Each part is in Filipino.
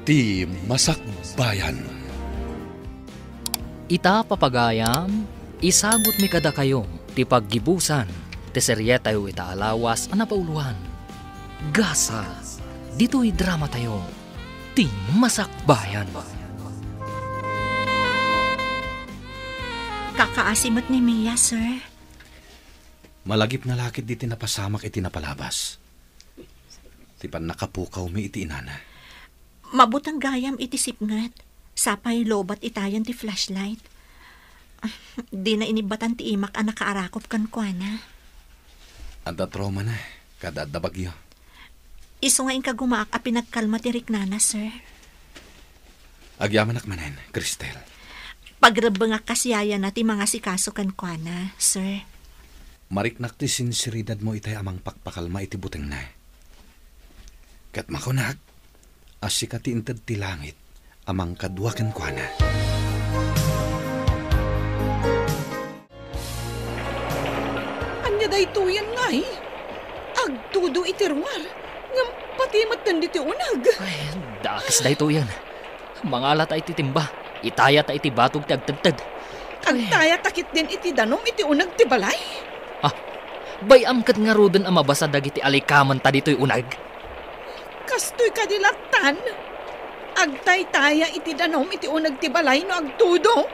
Ti Masakbayan. Ita papagayam, isagot mi kada kayo, ti paggibusan, ti serye tayo ita alawas anapauluhan. Gasa, dito'y drama tayo, ti Masakbayan. Kakaasimot ni Mia, sir. Malagip na lakit di tinapasamak iti napalabas. Ti pan nakapukaw mi iti inana. Mabutang gayam iti sipngat. Sapay lobat itayan ti flashlight. Di na inibatan ti imak ang nakaarakop kan kwa na. Anda trauma na, kadada bagyo. Iso nga ka gumaak a pinagkalma ti Riknana, sir. Agyaman akmanen, Cristel. Pagrabang nga kasiyaya na ti mga sikaso kan kwa na, sir. Mariknak ti sinseridad mo itay amang pakpakalma iti buteng na. Kat makunag, asika ti intad ti langit, amang kadwakan kwa na. Anya day tuyan nga eh. Agtudo iterwar. Ngam pati matan diti unag. Ay, dakis da ito yan. Mangalat ay titimba, itayat ay tibatog ti agtagtad. Agtaya takit din iti danom iti unag ti balay. Bayam kat nga rodan ang mabasa dagiti alikaman ta dito'y unag. Kastoy kadilatan. Agtay-taya iti danom iti unag ti balay no agtudo.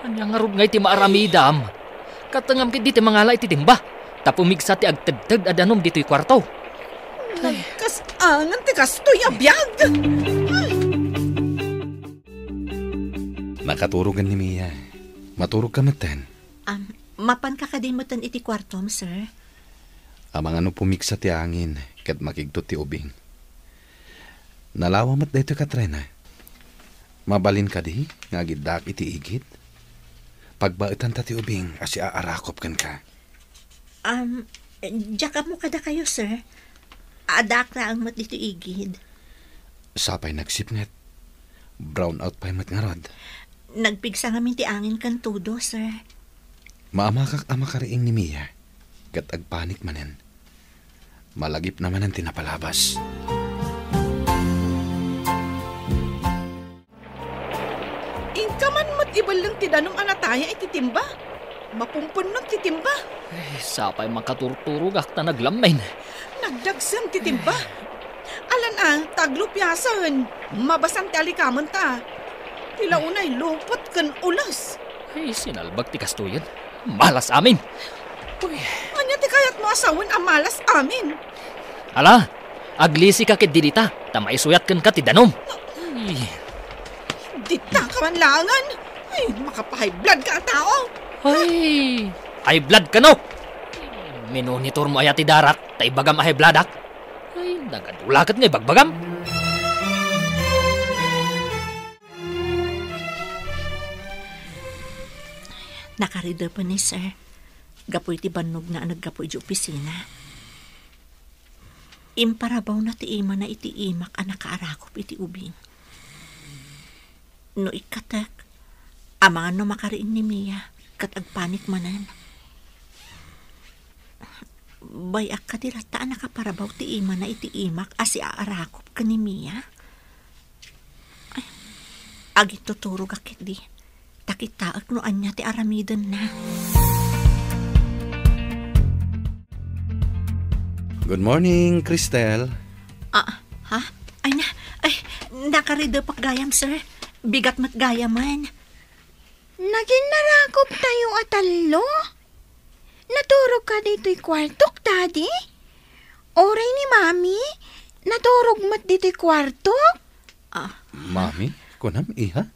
Anya nga rod nga iti maaramidam. Katangam kit diti mangala iti timba. Tapumigsa ti agtagtag adanom dito'y kwarto. Nagkasangan ti kastoy abiyag. Nakaturugan ni Mia. Maturog ka matan. Mapan kakadimutan iti kwartom, sir. Amang ano pumiksa ti angin, kat makigtot ti ubing. Nalawamat da ito Katrina. Mabalin ka di, nga gidak iti igit. Pagbaitan ta ti ubing, asi aarakop kan ka. Diyaka mo kada kayo, sir. Adak na ang mat dito igid. Sapay nagsipnget. Brown out pa'y mat nga rod. Nagpigsa ngamin ti angin kan tudo, sir. Maamakak amakariing ni Mia, kat agpanik manen. Malagip naman ang tinapalabas. Ingka man matibal lang ti danom anataya iti timba. Mapumpun ng ti timba. Ay, sapay makaturturog akta naglamin. Nagdagsam ti timba. Alan taglupyasan. Mabasan ti alikaman ta. Tila unay lupot kan ulas. Ay, sinalbag ti kastoyan. Malas amin. Uy. Anya ti kayat mo asawan ang malas amin. Ala, aglisi ka kit dinita. Tamaisuyat kan ka ti danom. Ay. Dita ka man langan. Ay, makapahay blood ka tao. Ay, ay blood ka no. Minonitor mo ayati darat. Tay bagam ay bladak. Ay, nagadulakat nga bagbagam. Nakarider pa ni sir. Gapoy ti banog na naggapoy di opisina. Imparabaw na ti ima na iti imak ang nakaarakop iti ubing. No ikatak, amangan no makariin ni Mia, kat agpanik manan. Bayak ka dirata nakaparabaw ti ima na iti imak asi aarakop ka ni Mia. Ay, agit tuturog akit di. Takitaak no anya ti aramidan na. Good morning, Cristel. Ha? Ay, nakarida pak gayam, sir. Bigat mat gayaman. Naginarakop tayo atalo? Naturog ka dito'y kwartok, daddy? Oray ni mami, naturog mat dito'y kwartok? Mami, kunam iha?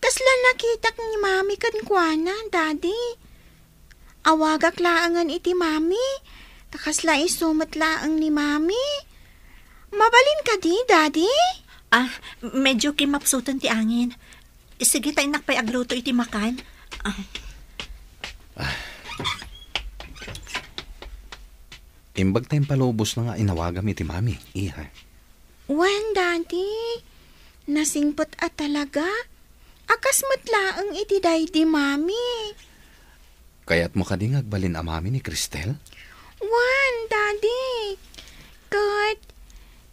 Kasla nakitak ni mami kan kuana, daddy. Awagak laangan iti mami. Takasla isumat laang ni mami. Mabalin ka di, daddy? Medyo kimapsutan ti angin. Sige tayo nakpay agluto iti makan. Imbag tayong palubos na nga inawagam iti mami, iha. Wan, daddy. Nasingpot at talaga. Akas matlaang iti day di mami. Kaya't mo kading agbalin ang mami ni Cristel? Wan, daddy.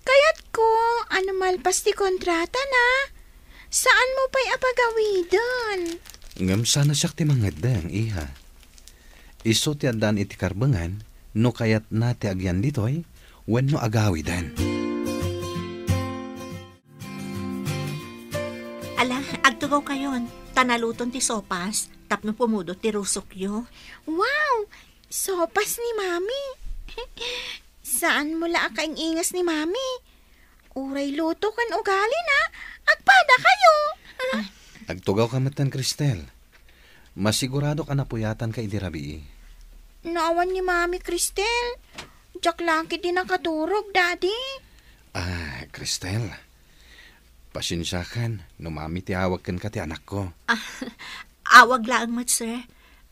Kaya't ko Ano malpas ti kontrata na? Saan mo pa'y apagawidan? Ngam sana siya ti mangadang, iha. Iso ti adan iti karbangan, no kayat na ti agyan ditoy, wenno agawidan. Ala, agtugaw kayon. Tanaluton ti sopas, tapno pumudot ti rusokyo. Wow! Sopas ni Mami. Saan mo la akaing ingas ni Mami? Uray luto kan ugali na. Agpada kayo. Agtugaw ka matan, Cristel. Masigurado ka na puyatan ka idirabi. Naawan ni Mami, Cristel. Diyak laki din nakaturog, Daddy. Cristel. Pasensyakan, numami ti awag kan ka ti anak ko. Awag laang mat, sir.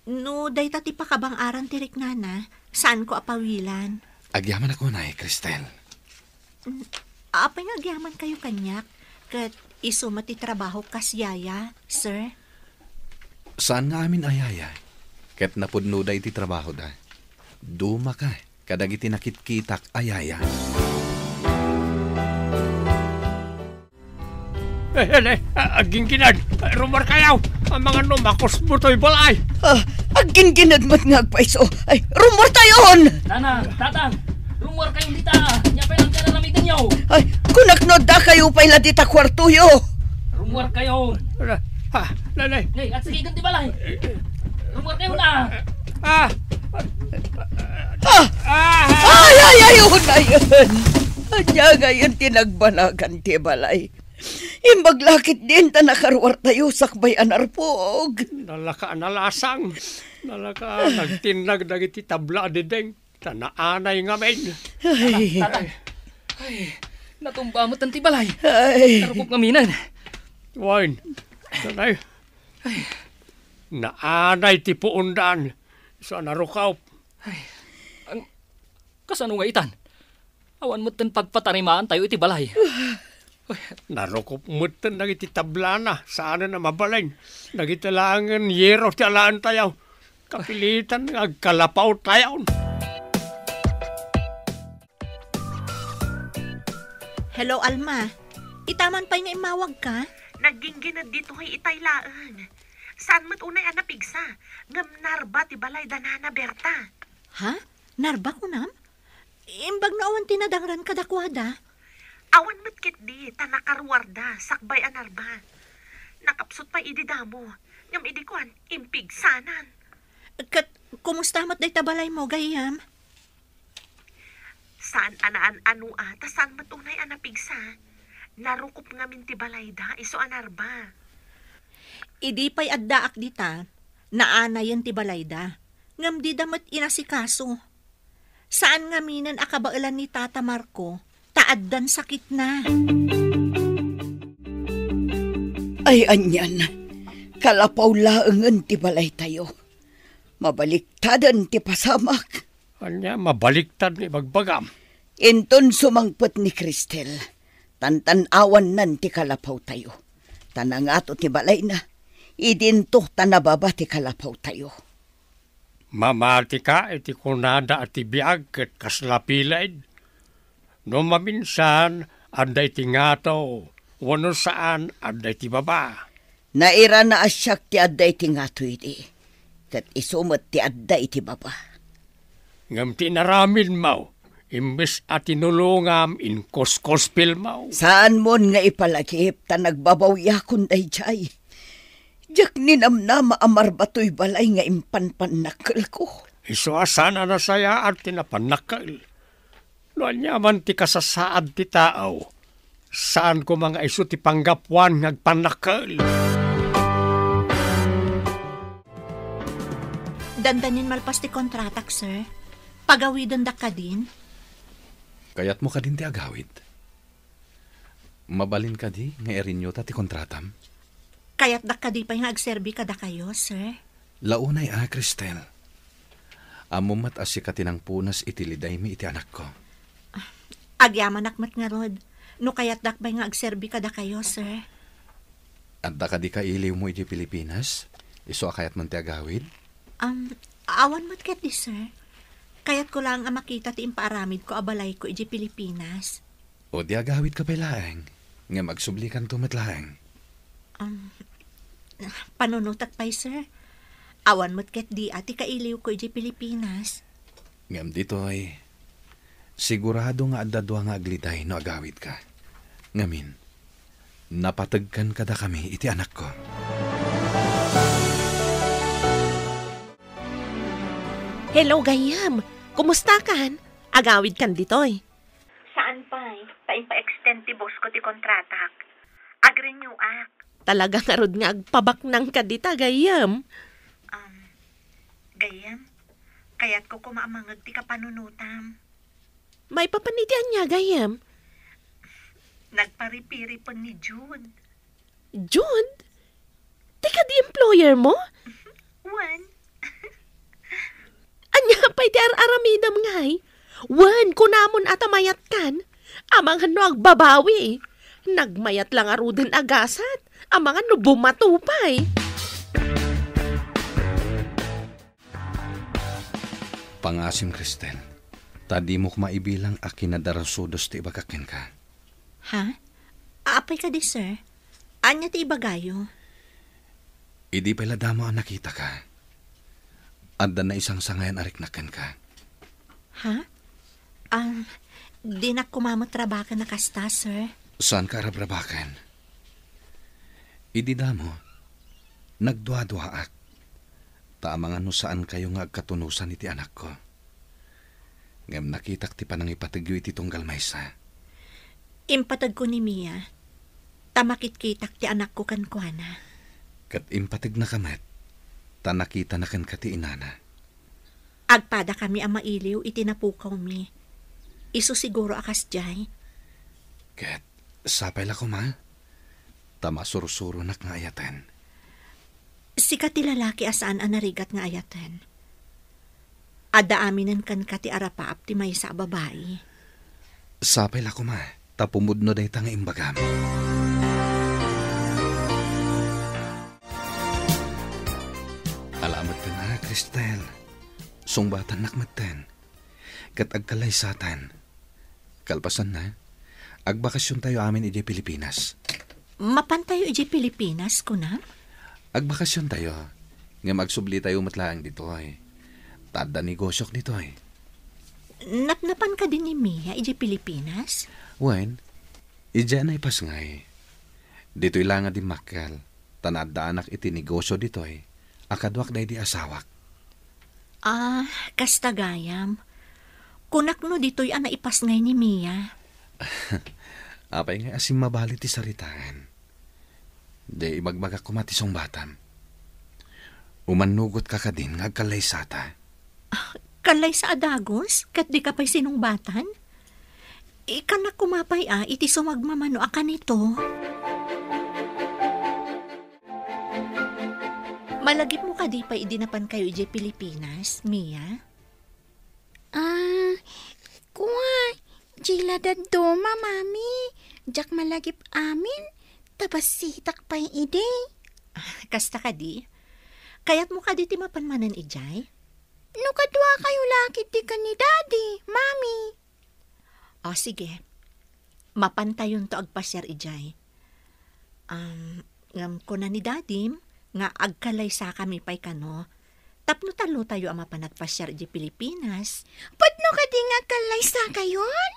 No, day tati pa kabang aran tirik nana, saan ko apawilan? Agyaman ako na Cristel. Apay nagyaman kayo kanyak, kat iso mati trabaho kasyaya, sir. Saan nga amin ayaya? Ket napudno da iti trabaho da. Duma ka, kadagiti nakitkitak ayaya. Aging ginad, rumor kayaw, ang mga numakos mo to'y balay. Agin ginadmat nga agpaiso. Ay, rumor tayon! Nana, tatang, rumor kayong dita. Nyapay lang ka na lamitin nyo. Ay, kunaknod da kayo pa'y ladita kwartuyo. Rumor kayo. Nanay. Ngay, at sige ganti balay. Rumor kayo na. Ay, na yun. Anya ngayon tinagbanagan ti balay. Imbaglakit din ta nakarwar tayo sakbay anarpog. Nalaka nalasang. Nalaka nagtinag dagiti tabla dideng. Tanaanay nga men. Ay, Tatang. Ay, natumba mo tanti balay. ay. Narupok ngaminan. Wine. Nanay. Naanay ti puundan. Sa narukaw. Kasano nga itan? Awan mo tan pagpatarimaan tayo iti balay. Narukop mo tan dagiti tabla na. Saan na mabalay. Nagitalangan yero ti alaan tayo. Kapilitan agkalapaw tayo. Hello, Alma. Itaman pa'y nga imawag ka? Naging ginad dito kay itaylaan. Saan mat unay anapigsa? Ngam narba ti balay danana Berta. Ha? Narba ko nam? Imbag na awan tinadangran kadakwada. Awan mat kit di, tanakarwarda, sakbay anarba. Nakapsot pa ididamo. Ngam idikuan, impigsanan. Kat, kumusta mat day tabalay mo, gayam? Saan anaan anu ta saan mat unay anapigsa? Narukop ngamin ti balay da, iso anarba. Idi pa'y addaak dita, naanayan ti balayda. Ngam di damat inasikaso. Saan nga minan akabailan ni Tata Marco, taaddan sakit na. Ay, anyan. Kalapaw laangan ti balay tayo. Mabaliktadan ti pasamak. Anya, mabaliktad ni bagbagam. Inton sumangpot ni Cristel. Tantan-awan nan ti kalapaw tayo. Tanangato ti balay na. Idinto tanababa ti kalapaw tayo. Mamati ka iti kunada at ibiyag ket kaslapilaid. No maminsan, anday ti ngato, wano saan, anday ti baba. Naira na asyak ti adday ti ngato iti. Kat isumot ti adday ti baba. Ngam ti naramin mau, imbes at tinulungam in koskospil mau. Saan mon nga ipalagip ta nagbabawya kunday jay. Diyak ninamnama amar batoy balay nga impanpanakal ko. Iso asana na saya at tinapanakal. Noan yaman ti kasasaad ti tao. Saan ko mga iso ti panggapuan ngagpanakal. Dandanin malpas ti kontratak, sir. Pagawidan da ka din. Kayat mo ka din ti agawid. Mabalin ka di, nga erinyo ta ti kontratam. Kaya't da ka di pa nga agserbi ka da kayo, sir. Launay Cristel. Amumat asya ka tinang punas itiliday mi iti anak ko. Agyaman akmat nga rod. No kaya't dakbay nga agserbi ka da kayo, sir. At da ka di ka iliw mo iti Pilipinas? Iso akayat man ti agawid? Awan mat ket di, sir. Kaya't ko lang makita ti impaaramid ko abalay ko iti Pilipinas. O di agawid ka pailaang, nga magsublikan tumatlaang. Panunutak pa'y, sir. Awan mo't ket di ati kailiw ko iti Pilipinas. Ngam ditoy, sigurado nga adadwa nga agliday no agawid ka. Ngamin, napatagkan kada kami iti anak ko. Hello, Gayam. Kumusta kan? Agawid kan ditoy. Saan pa'y? Tain pa-extend ti boss ko ti kontratak. Ag-renew ak. Talaga nga rod nga agpabak ng kadita, Gayam. Gayam, kaya't ko kumaamangag ti kapanunutam. May papanitian niya, Gayam. Nagparipiripon ni June. June? Tika di employer mo? Juan. Anya pa'y ti aramidam ngay. Wan, kunamon atamayat kan. Amang hano agbabawi. Nagmayat lang arudin agasat. Amang hano bumatupay. Pangasim, Cristel. Tadi mo kumaibilang akin na darasudos ti ibagakin ka. Ha? Aapay ka di, sir? Anya ti ibagayo? Idi pala damo ang nakita ka. Adda na isang sangayan ariknakan ka. Ha? Di na kumamotrabakan na kasta, sir. Saan ka arabrabakan? Idi damo, nagdwa-dwaak. Taamang ano saan kayo nga agkatunusan iti anak ko. Ngam nakitak ti panang ipatigyo iti tunggal maysa. Impatag ko ni Mia. Tamakit-kitak ti anak ko kan kuana. Kat impatig na kamet, tanakita na kan kati inana. Agpada kami ang mailiw iti napukaw mi. Isu siguro akas jay. Kat sapay la ko ma. Tamasurusuro nak nga ayatan. Sikat ti lalaki asaan ang narigat nga ayaten. Ada aminan kan kati arapaap ti may sa babae. Sapay la ko ma, tapumudno day tanga imbagam. Alamat ka na, Cristel. Sungbatan nakmatan. Kat agkalay satan. Kalpasan na, agbakasyon tayo amin iti Pilipinas. Mapan tayo iti Pilipinas, kuna? Agbakasyon tayo, nga magsubli tayo matlaang dito ay. Tada negosyok dito ay. Napnapan ka din ni Mia iti Pilipinas? Wen, idyan ay pasngay. Dito'y lang nga di makal, tanada anak iti negosyo dito ay. Akadwak day di asawak. Kastagayam. Kunak no dito'y naipasngay ni Mia. Apay nga asim mabali ti saritaan. Di ibagbaga kumatisong batam. Umanugot ka din nga kalay sata. Kalay sa adagos? Kat di ka pa'y sinungbatan? Ikanak kumapay iti sumagmamano akan ito. Malagip mo ka di pa idinapan kayo iti Pilipinas, Mia? Kuwa, jila dadoma, mami. Jak malagip amin. Tabasitak pa yung ide. Kasta ka di? Kaya't mo ka di ti mapanmanan ijay? No kadwa kayo lakit di ka ni daddy, mami. Sige. Mapantayon to agpasyar ijay. Ngam ko na ni daddy, nga agkalay sa kami pa'y kano. Tapno talo tayo ang mapanagpasyar iji Pilipinas. Patno ka di nga agkalay sa kayon?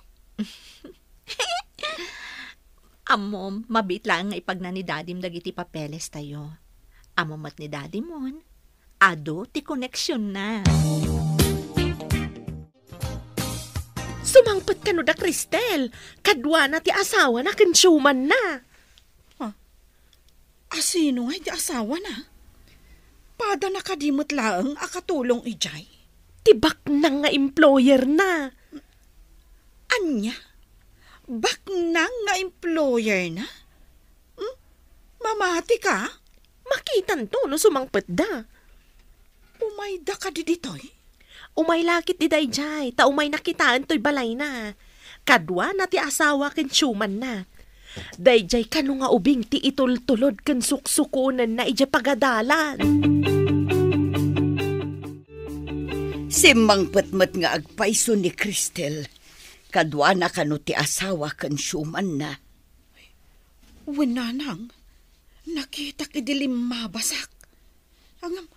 Amom, mabit lang nga ipag na ni dadim dagiti papeles tayo. Amomat ni dadimon, ado ti koneksyon na. Sumangpet ka no da, Cristel. Kadwa na ti asawa na konsuman na. Asino nga di asawa na? Pada nakadimot laang akatulong ijay. Tibak na nga employer na. Anya? Bak na nga employer na? Mamati ka? Makitan to no sumangpet da. Umayda ka di ditoy? Umay lakit di dayjay, ta umay nakitaan to'y balay na. Kadwa na ti asawa ken syuman na. Dayjay kanu nga ubing ti itultulod ken suksukunan na ija pagadalan. Simang patmat nga agpaiso ni Cristel. Kadwa na kanu ti asawa kan syuman na. Wenanang, nakita kidilim mabasak. Ang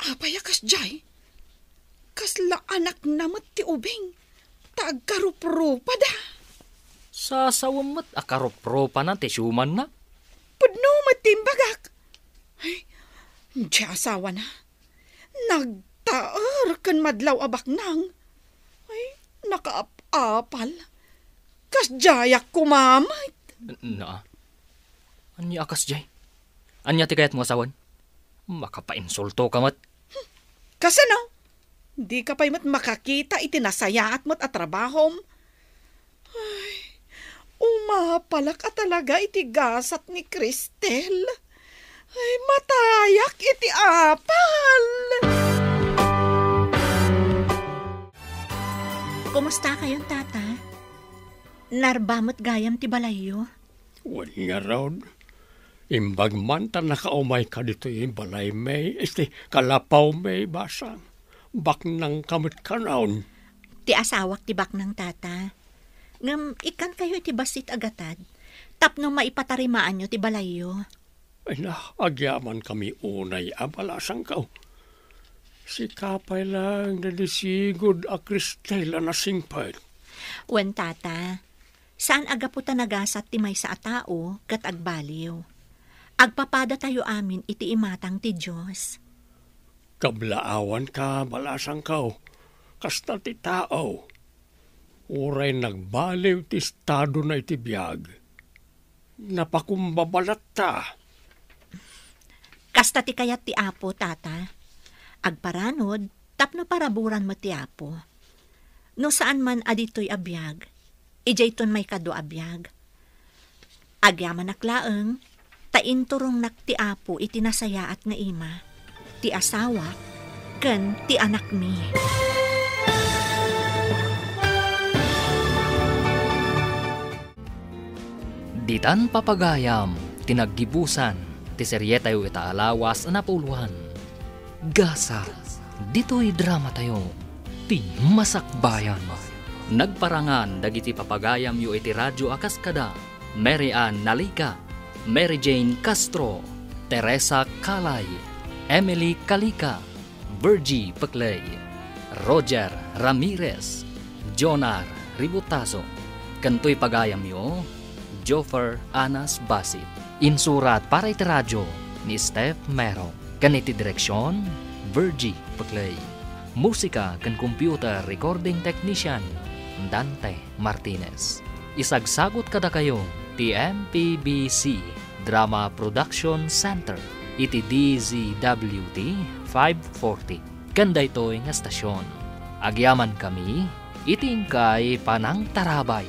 apayakas jay. Kasla anak namat ti ubing. Tagkarupropa da. Sa sawamat akaropropa na ti syuman na. Pudno matimbagak. Ay, di asawa na. Nagtaar kan madlaw abak nang. Ay, nakaapal. Kasjayak kumamay. Na? Anya akas jay? Anya ti kayat mo asawan? Makapainsulto ka mat. Kasano? Di ka pa'y mat makakita itinasayaat mo't at trabahom. Ay, umapalak at talaga iti gasat ni Cristel. Ay, matayak iti apal. Kumusta kayong tata? Narbamot gayam ti balayo? Wanya raw. Imbag man ta nakaumay ka dito yung balay may, kalapaw may basang. Bak nang kamit ka naon. Ti asawak ti bak ng tata. Ngam ikan kayo ti basit agatad. Tapno maipatarimaan nyo ti balayo. Ay na, agyaman kami unay abalasang ka. Si kapay lang nalisigod a Cristel na singpay. Wen tata, saan aga po ta nagasat ti may sa atao kat agbaliw. Agpapada tayo amin iti imatang ti Diyos. Kablaawan ka, balasang ka. Kasta ti tao. Uray nagbaliw ti estado na iti biyag. Napakumbabalat ta. Kasta ti kayat ti apo, tata. Agparanod, tapno paraburan mo ti apo. No saan man adito'y abiyag, ijay ton may kado abiyag. Agyaman naklaeng, tainturong nak ti apo itinasayaat nga ima, ti asawa, ken ti anak mi. Ditan papagayam, tinaggibusan, ti seryeta yu itaalawas na pauluhan. Gasa, dito'y drama tayo, ti masakbayan. Nagparangan dagiti papagayam yu iti radyo akaskada, Mary Ann Nalica, Mary Jane Castro, Teresa Calay, Emily Calica, Virgie Paclay, Roger Ramirez, Jonar Ributaso, kanto'y pagayam yu, Joffer Anas Basit. Insurat para iti radyo ni Steph Mero. Ganiti direksyon, Virgie Paclay. Musika kan computer recording technician, Dante Martinez. Isagsagot kada kayo, TMPBC Drama Production Center. Iti DZWT 540. Kanda ito'y nga stasyon. Agyaman kami, itingkay panang tarabay.